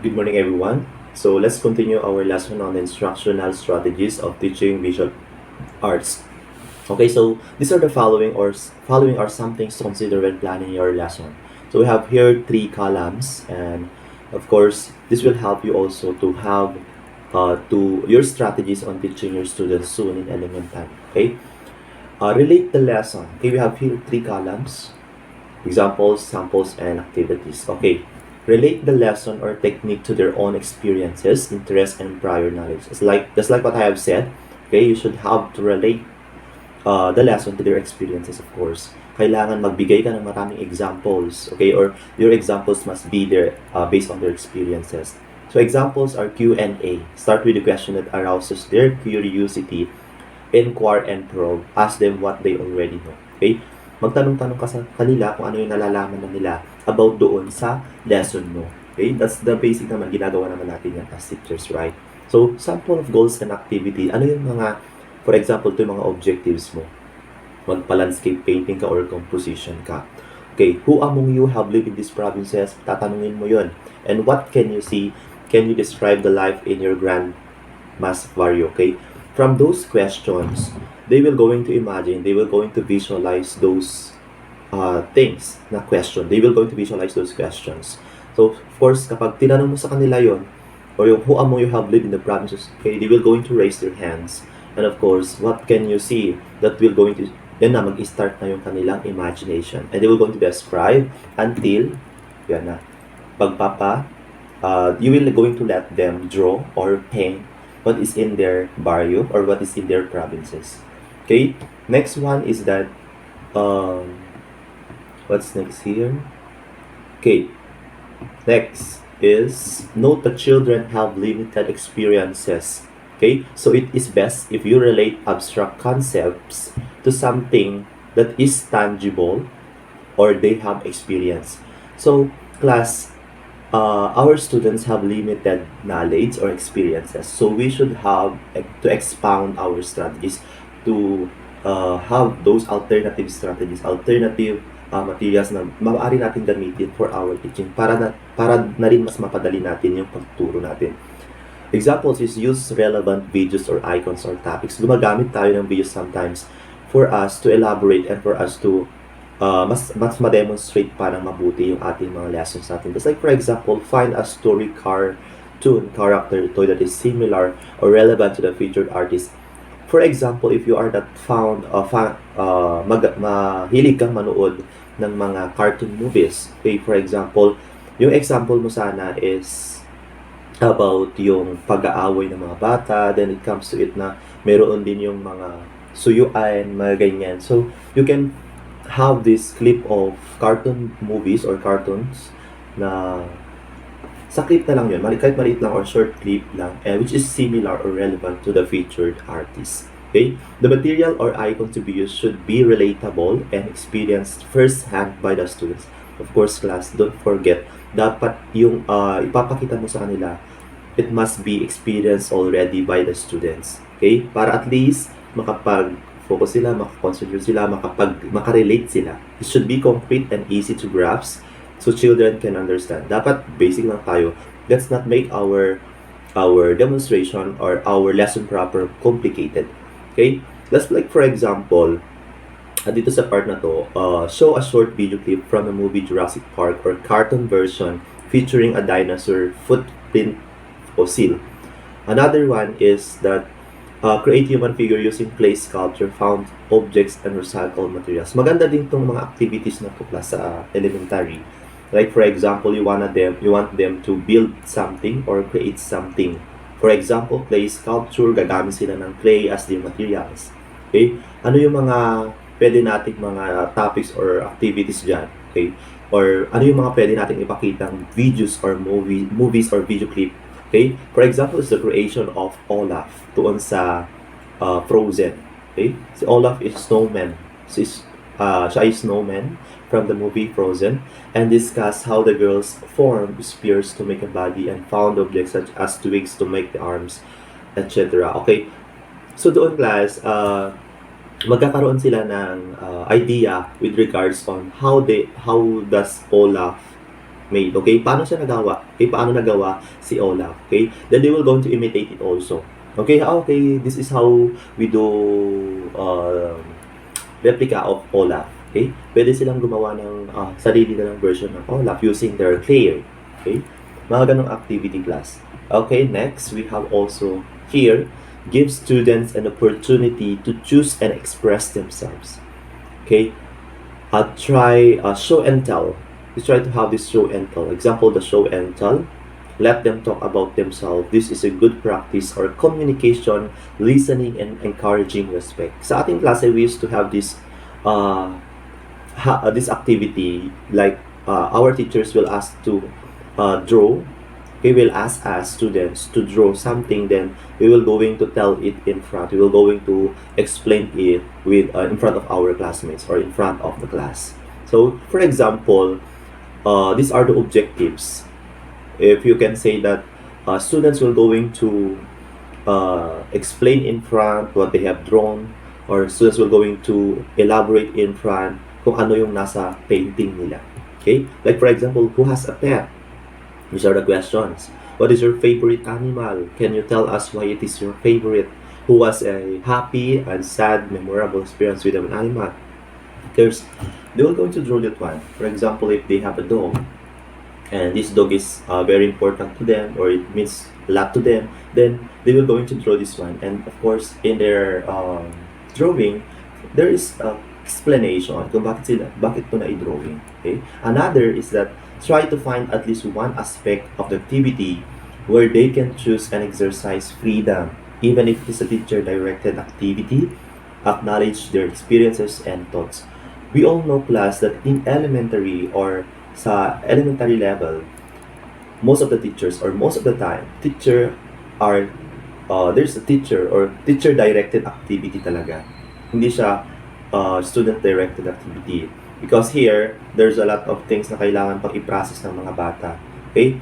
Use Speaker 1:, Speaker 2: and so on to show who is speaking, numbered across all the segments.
Speaker 1: Good morning, everyone. So let's continue our lesson on instructional strategies of teaching visual arts. Okay, so these are the following are some things to consider when planning your lesson. So we have here three columns, and of course, this will help you also to have to your strategies on teaching your students soon in elementary. Okay, relate the lesson. Okay, we have here three columns: examples, samples, and activities. Okay. Relate the lesson or technique to their own experiences, interests, and prior knowledge. It's like just like what I have said. Okay, you should have to relate the lesson to their experiences, of course. Kailangan magbigay ka ng maraming examples, okay? Or your examples must be there based on their experiences. So examples are Q&A. Start with a question that arouses their curiosity. Inquire and probe. Ask them what they already know. Okay? Magtanong-tanong ka sa kanila kung ano yung nalalaman na nila about doon sa lesson mo. Okay? That's the basic naman. Ginagawa naman natin yan as teachers, right? So, sample of goals and activity. Ano yung mga, for example, ito yung mga objectives mo. Magpa-landscape painting ka or composition ka. Okay, who among you have lived in these provinces? Tatanungin mo yun. And what can you see? Can you describe the life in your grandma's barrio? Okay? From those questions, they will going to imagine, they will going to visualize those things na question. They will going to visualize those questions. So, of course, kapag tinanong mo sa kanila yon, or yung who among you have lived in the provinces, okay, they will going to raise their hands. And of course, what can you see that will going to, yan na, mag-start na yung kanilang imagination. And they will going to describe until, yan na, you will going to let them draw or paint what is in their barrio or what is in their provinces. Okay, next one is that, what's next here? Okay, next is note that children have limited experiences. Okay, so it is best if you relate abstract concepts to something that is tangible or they have experience. So, class, our students have limited knowledge or experiences. So, we should have to expound our strategies to have those alternative strategies, alternative materials na maaari natin gamitin for our teaching para na rin mas mapadali natin yung pagturo natin. Examples is use relevant videos or icons or topics. Gumagamit tayo ng videos sometimes for us to elaborate and for us to mas ma-demonstrate parang mabuti yung ating mga lessons natin. Just like for example, find a story cartoon character toy that is similar or relevant to the featured artist. For example, if you are that mahilig kang manood ng mga cartoon movies. Okay, for example, yung example mo sana is about yung pag-aaway ng mga bata, then it comes to it na meron din yung mga suyuan, mga ganyan. So, you can have this clip of cartoon movies or cartoons na sa clip na lang yun, kahit maliit lang or short clip lang, which is similar or relevant to the featured artist. Okay? The material or icon to be used should be relatable and experienced firsthand by the students. Of course, class, don't forget, dapat yung ipapakita mo sa kanila, it must be experienced already by the students. Okay? Para at least makapag-focus sila, makakoncentrate sila, makarelate sila. It should be concrete and easy to grasp so children can understand. Dapat basic lang tayo. Let's not make our demonstration or our lesson proper complicated. Okay? Let's like for example, dito sa part na to, show a short video clip from the movie Jurassic Park or cartoon version featuring a dinosaur footprint fossil. Another one is that create human figure using clay sculpture, found objects, and recycled materials. Maganda din tong mga activities na po sa elementary. Like for example, you want them to build something or create something. For example, clay sculpture, gagamit sila ng clay as their materials. Okay? Ano yung mga pwede nating mga topics or activities dyan? Okay? Or ano yung mga pwede nating ipakitang videos or movies or video clip? Okay? For example, is the creation of Olaf doon sa Frozen. Okay? Si Olaf is snowman. Siya ay snowman from the movie Frozen and discuss how the girls form spears to make a body and found objects such as twigs to make the arms, etc. Okay? So doon class, magkakaroon sila ng idea with regards on how does Olaf made. Okay? Paano siya nagawa? Okay? Paano nagawa si Olaf? Okay? Then they will going to imitate it also. Okay? Okay, this is how we do replica of Olaf. Okay? Pwede silang gumawa ng sarili nilang version ng Olaf using their clay. Okay? Mga ganong activity class. Okay, next, we have also here, give students an opportunity to choose and express themselves. Okay? Try show and tell. We try to have this show and tell. Example, the show and tell. Let them talk about themselves. This is a good practice or communication, listening, and encouraging respect. Sa ating klase, we used to have this this activity, like our teachers will ask to draw. We will ask us students to draw something, then we will going to tell it in front. We will going to explain it with in front of our classmates or in front of the class. So, for example, these are the objectives. If you can say that students will going to explain in front what they have drawn, or students will going to elaborate in front kung ano yung nasa painting nila. Okay? Like for example, who has a pet? These are the questions. What is your favorite animal? Can you tell us why it is your favorite? Who was a happy and sad, memorable experience with an animal? They will going to draw that one. For example, if they have a dog, and this dog is very important to them, or it means a lot to them, then they will going to draw this one. And of course, in their drawing, there is a explanation kung bakit po na i-drawing. Okay? Another is that try to find at least one aspect of the activity where they can choose and exercise freedom, even if it is a teacher-directed activity. Acknowledge their experiences and thoughts. We all know, class, that in elementary or sa elementary level, most of the teachers or most of the time, there's a teacher or teacher-directed activity talaga. Hindi siya student-directed activity. Because here, there's a lot of things na kailangan pang i-process ng mga bata. Okay?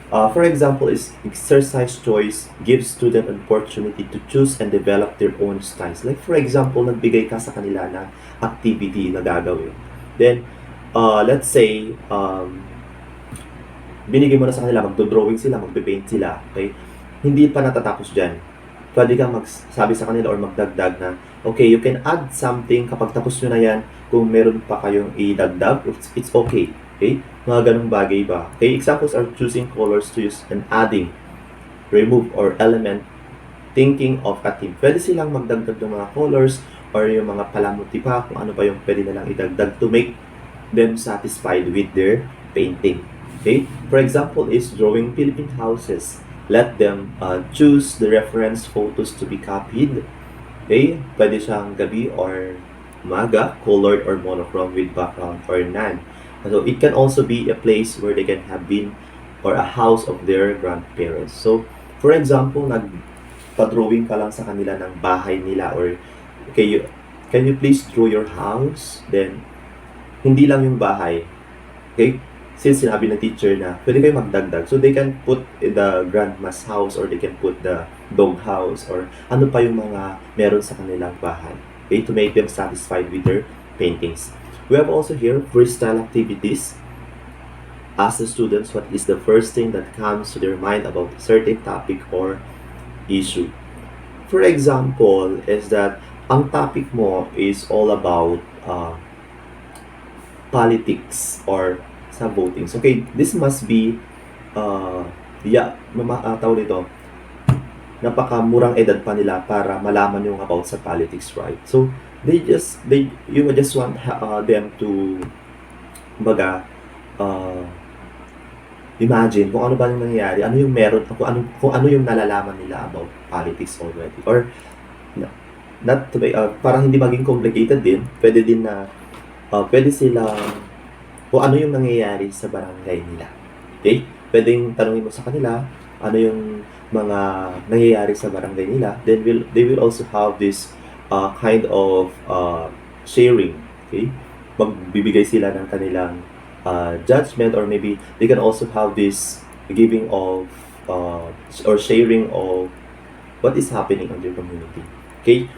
Speaker 1: For example, is exercise choice gives student an opportunity to choose and develop their own styles. Like for example, nagbigay ka sa kanila na activity na gagawin. Then, let's say, binigay mo na sa kanila, magdo-drawing sila, magpe-paint sila. Okay? Hindi pa natatapos dyan. Pwede kang magsabi sa kanila or magdagdag na, okay, you can add something kapag tapos nyo na yan. Kung meron pa kayong idagdag, it's okay. Okay? Mga ganung bagay ba? Okay? Examples are choosing colors to use and adding, remove, or element, thinking of a theme. Pwede silang magdagdag ng mga colors or yung mga palamuti pa, kung ano pa yung pwede nilang idagdag to make them satisfied with their painting. Okay? For example, is drawing Philippine houses. Let them choose the reference photos to be copied. Okay? Pwede siyang gabi or umaga, colored or monochrome with background or none. So it can also be a place where they can have been or a house of their grandparents. So, for example, nagpa-drawing ka lang sa kanila ng bahay nila or can you please draw your house? Then, hindi lang yung bahay. Okay? Since sinabi ng teacher na pwede kayo magdagdag. So, they can put the grandma's house or they can put the dog house or ano pa yung mga meron sa kanilang bahay. Okay, to make them satisfied with their paintings. We have also here freestyle activities. Ask the students what is the first thing that comes to their mind about a certain topic or issue. For example, is that ang topic mo is all about politics or sa votings. Okay, this must be tawag nito, napakamurang edad pa nila para malaman yung about sa politics, right? So you just want them to imagine kung ano ba yung nangyayari, ano yung meron, kung ano yung nalalaman nila about politics already, or not to be, parang hindi maging complicated din, pwede din na pwede silang kung ano yung nangyayari sa barangay nila. Okay? Pwedeng tanungin mo sa kanila ano yung mga nangyayari sa barangay nila, then they will also have this kind of sharing. Okay? Magbibigay sila ng kanilang judgment, or maybe they can also have this giving of or sharing of what is happening in their community. Okay?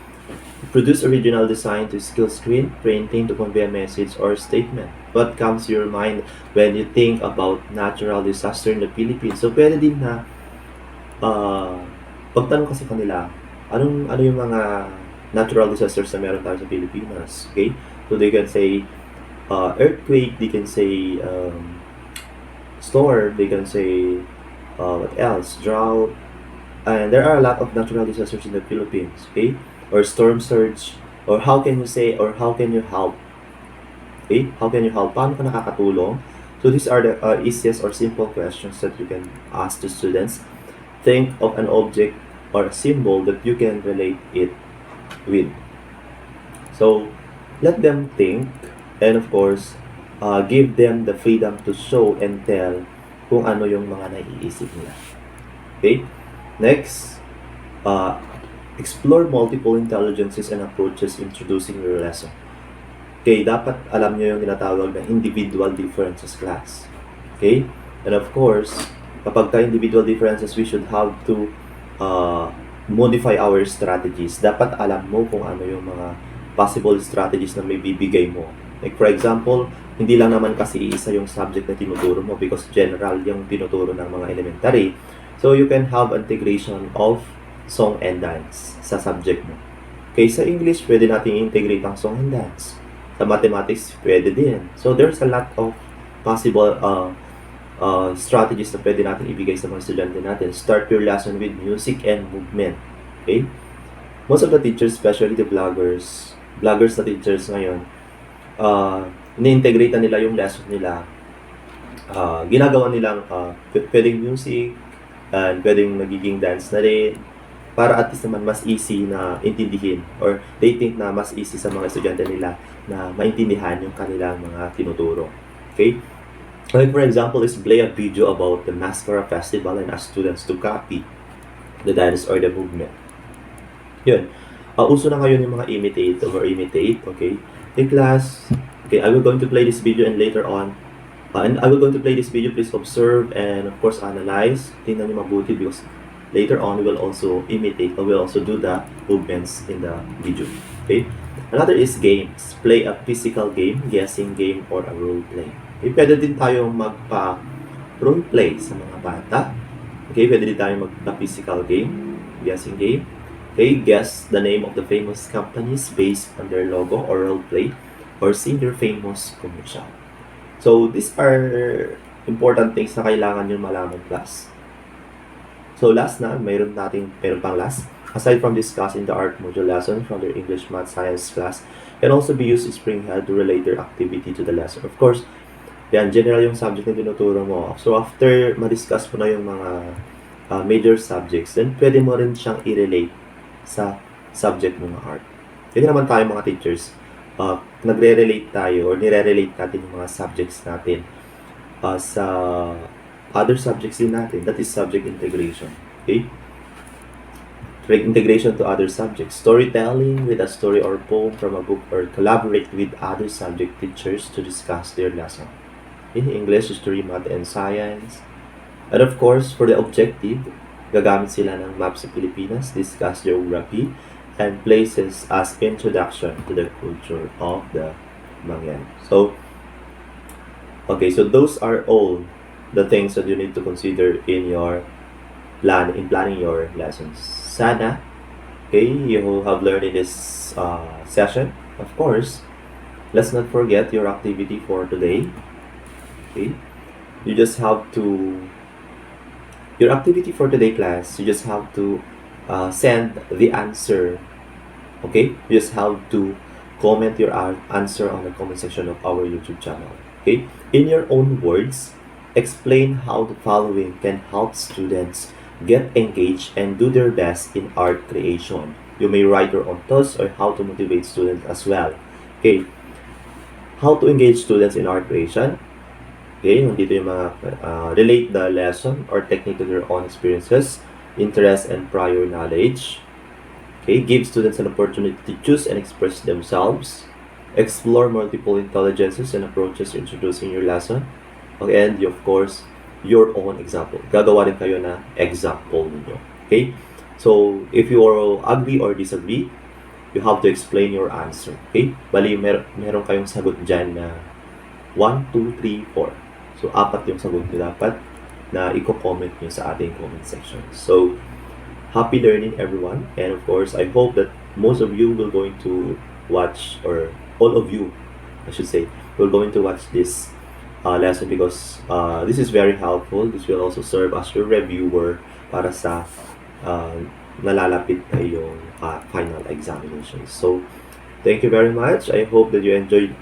Speaker 1: Produce original design to skill screen, printing to convey a message or statement. What comes to your mind when you think about natural disaster in the Philippines? So, pwede din na pagtanong ka sa kanila, ano yung mga natural disasters na meron tayo sa Pilipinas? Okay? So, they can say earthquake, they can say storm, they can say what else? Drought, and there are a lot of natural disasters in the Philippines, okay? Or storm surge, or how can you say, or how can you help? Okay? How can you help? Paano ka nakakatulong? So these are the easiest or simple questions that you can ask to students. Think of an object or a symbol that you can relate it with. So let them think, and of course, give them the freedom to show and tell kung ano yung mga naiisip nila. Okay? Next, explore multiple intelligences and approaches introducing your lesson. Okay, dapat alam nyo yung tinatawag na individual differences class. Okay? And of course, kapag ka individual differences, we should have to modify our strategies. Dapat alam mo kung ano yung mga possible strategies na may bibigay mo. Like for example, hindi lang naman kasi isa yung subject na tinuturo mo because general yung tinuturo ng mga elementary. So you can have integration of song and dance sa subject mo. Okay, sa English, pwede natin integrate ang song and dance. Sa mathematics, pwede din. So there's a lot of possible strategies na pwede natin ibigay sa mga estudyante natin. Start your lesson with music and movement. Okay? Most of the teachers, especially the vloggers na teachers ngayon, ini-integrate na nila yung lesson nila. Ginagawa nilang pwedeng music and pwedeng nagiging dance na rin para at least naman mas easy na intindihin or they think na mas easy sa mga estudyante nila na maintindihan yung kanilang mga tinuturo. Okay? Like for example, is play a video about the Mascara Festival and ask students to copy the dance or the movement. Yun. Uso na ngayon yung mga imitate, okay? Hey class, okay, I will going to play this video and later on, and I will going to play this video, please observe and of course analyze. Tingnan niyo mabuti because later on we will also imitate or we will also do the movements in the video. Okay? Another is games. Play a physical game, guessing game, or a role play. Okay? Pwede din tayo magpa-role play sa mga bata. Okay? Pwede din tayo magpa-physical game, guessing game. Okay, guess the name of the famous companies based on their logo or role play or sing their famous commercial. So, these are important things na kailangan nyo malaman class. So, last na, mayroon pang last. Aside from discussing the art module lesson from their English, Math, Science class, can also be used in Springhead to relate their activity to the lesson. Of course, yan, general yung subject na tinuturo mo. So, after ma-discuss mo na yung mga major subjects, then pwede mo rin siyang i-relate sa subject mo ng art. Kaya naman tayo mga teachers, nagre-relate tayo or nire-relate natin yung mga subjects natin sa other subjects din natin. That is subject integration. Okay? Integration to other subjects. Storytelling with a story or poem from a book or collaborate with other subject teachers to discuss their lesson. In English, history, math, and science. And of course, for the objective, gagamit sila ng map sa Pilipinas, discuss geography, and places as introduction to the culture of the Mangyan. So, okay, so those are all the things that you need to consider in your planning your lessons. Sana, okay, you have learned in this session. Of course, let's not forget your activity for today. Okay, you just have to your activity for today class, you just have to send the answer. Okay? You just have to comment your answer on the comment section of our YouTube channel. Okay? In your own words, explain how the following can help students get engaged and do their best in art creation. You may write your own thoughts or how to motivate students as well. Okay? How to engage students in art creation. Okay, dito yung mga relate the lesson or technique to their own experiences, interests, and prior knowledge. Okay, give students an opportunity to choose and express themselves. Explore multiple intelligences and approaches introducing your lesson. Okay, and of course, your own example. Gagawa rin kayo na example ninyo. Okay, so if you agree or disagree, you have to explain your answer. Okay? Bali, meron kayong sagot dyan na 1, 2, 3, 4. So, 4 yung sagot nyo dapat na i-comment nyo sa ating comment section. So, happy learning everyone. And of course, I hope that most of you will going to watch, or all of you, I should say, will going to watch this lesson because this is very helpful. This will also serve as your reviewer para sa nalalapit na yung final examinations. So, thank you very much. I hope that you enjoyed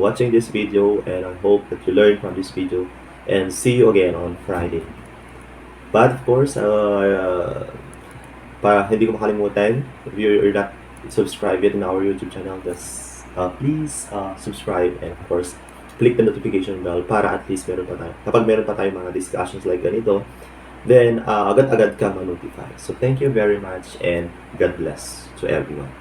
Speaker 1: watching this video, and I hope that you learned from this video, and see you again on Friday. But of course, para hindi ko makalimutan, if you're not subscribed yet in our YouTube channel, just please subscribe, and of course, click the notification bell para at least kapag meron pa tayong mga discussions like ganito, then agad-agad ka ma-notify. So thank you very much, and God bless to everyone.